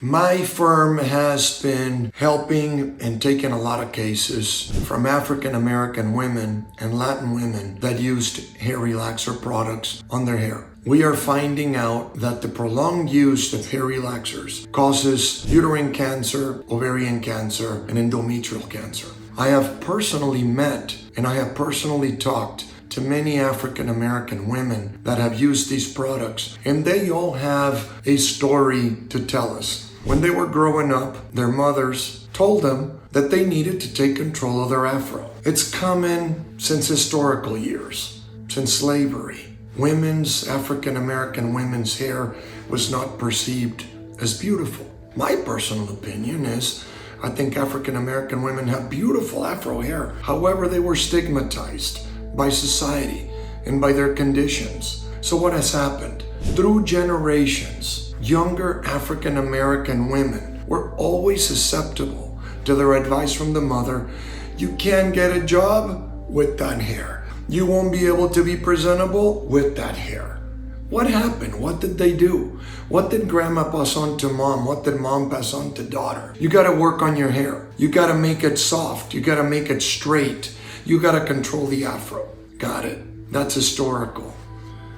My firm has been helping and taking a lot of cases from African American women and Latin women that used hair relaxer products on their hair. We are finding out that the prolonged use of hair relaxers causes uterine cancer, ovarian cancer, and endometrial cancer. I have personally met and I have personally talked to many African American women that have used these products, and they all have a story to tell us. When they were growing up, their mothers told them that they needed to take control of their afro. It's common since historical years, since slavery. African American women's hair was not perceived as beautiful. My personal opinion is I think African American women have beautiful afro hair. However, they were stigmatized by society and by their conditions. So what has happened? Through generations, younger African American women were always susceptible to their advice from the mother. You can't get a job with that hair. You won't be able to be presentable with that hair. What happened? What did they do? What did grandma pass on to mom? What did mom pass on to daughter? You got to work on your hair. You got to make it soft. You got to make it straight. You got to control the afro. Got it. That's historical.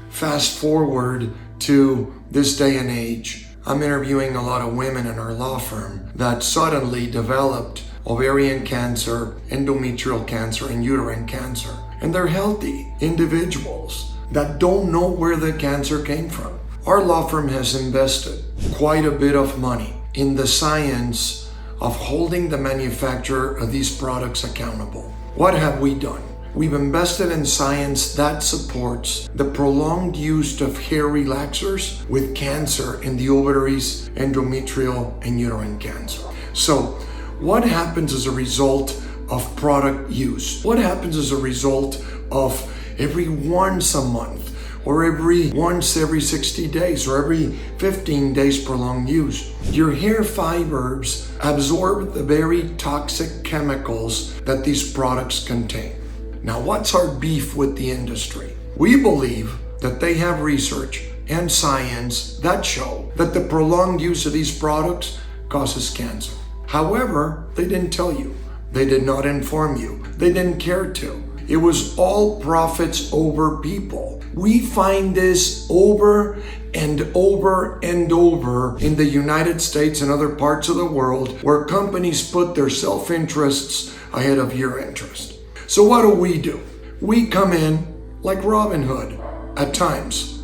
Fast forward to this day and age. I'm interviewing a lot of women in our law firm that suddenly developed ovarian cancer, endometrial cancer, and uterine cancer. And they're healthy individuals that don't know where the cancer came from. Our law firm has invested quite a bit of money in the science of holding the manufacturer of these products accountable. What have we done? We've invested in science that supports the prolonged use of hair relaxers with cancer in the ovaries, endometrial, and uterine cancer. So, what happens as a result of product use? What happens as a result of every once a month, or every 60 days, or every 15 days prolonged use? Your hair fibers absorb the very toxic chemicals that these products contain. Now, what's our beef with the industry? We believe that they have research and science that show that the prolonged use of these products causes cancer. However, they didn't tell you. They did not inform you. They didn't care to. It was all profits over people. We find this over and over and over in the United States and other parts of the world where companies put their self-interests ahead of your interest. So what do? We come in like Robin Hood at times.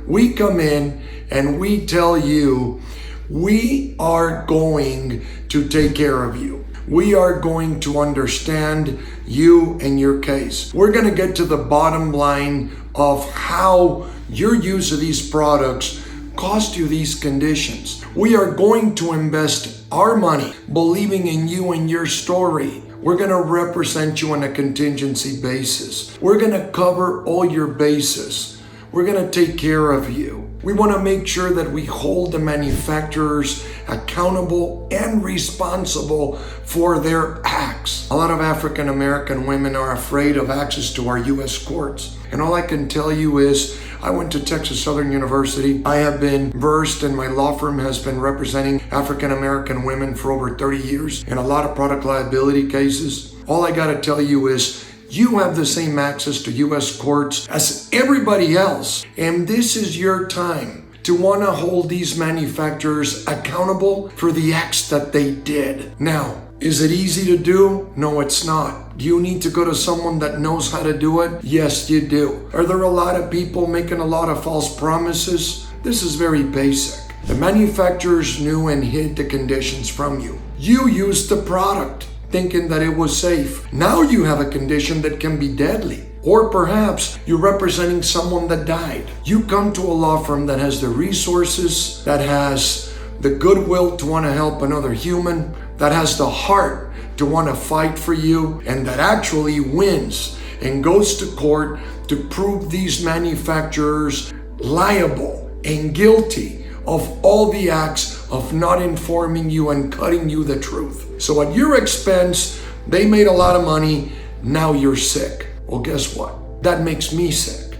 We come in and we tell you, we are going to take care of you. We are going to understand you and your case. We're going to get to the bottom line of how your use of these products caused you these conditions. We are going to invest our money believing in you and your story. We're going to represent you on a contingency basis. We're going to cover all your bases. We're going to take care of you. We want to make sure that we hold the manufacturers accountable and responsible for their acts. A lot of African American women are afraid of access to our U.S. courts. And all I can tell you is, I went to Texas Southern University. I have been versed, and my law firm has been representing African American women for over 30 years in a lot of product liability cases. All I got to tell you is, you have the same access to U.S. courts as everybody else. And this is your time to want to hold these manufacturers accountable for the acts that they did. Now, is it easy to do? No, it's not. Do you need to go to someone that knows how to do it? Yes, you do. Are there a lot of people making a lot of false promises? This is very basic. The manufacturers knew and hid the conditions from you. You used the product thinking that it was safe. Now you have a condition that can be deadly. Or perhaps you're representing someone that died. You come to a law firm that has the resources, that has the goodwill to want to help another human, that has the heart to want to fight for you, and that actually wins and goes to court to prove these manufacturers liable and guilty of all the acts of not informing you and cutting you the truth. So at your expense, they made a lot of money, now you're sick. Well, guess what? That makes me sick.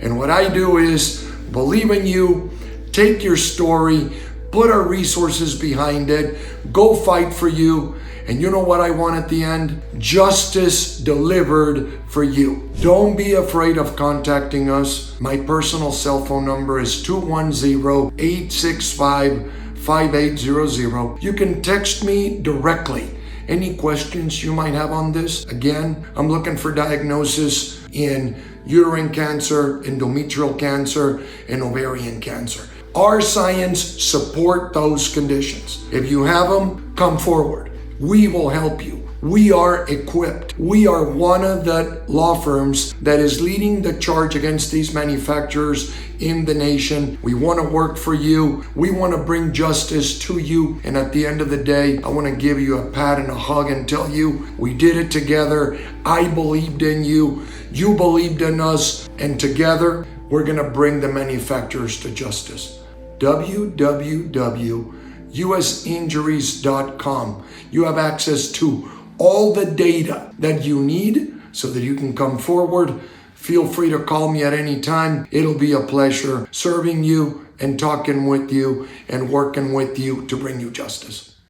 And what I do is believe in you, take your story, put our resources behind it, go fight for you. And you know what I want at the end? Justice delivered for you. Don't be afraid of contacting us. My personal cell phone number is 210-865-5800. You can text me directly. Any questions you might have on this? Again, I'm looking for diagnosis in uterine cancer, endometrial cancer, and ovarian cancer. Our science support those conditions. If you have them, come forward. We will help you. We are equipped. We are one of the law firms that is leading the charge against these manufacturers in the nation. We want to work for you. We want to bring justice to you. And at the end of the day, I want to give you a pat and a hug and tell you we did it together. I believed in you. You believed in us. And together, we're going to bring the manufacturers to justice. www.usinjuries.com. You have access to all the data that you need so that you can come forward. Feel free to call me at any time. It'll be a pleasure serving you and talking with you and working with you to bring you justice.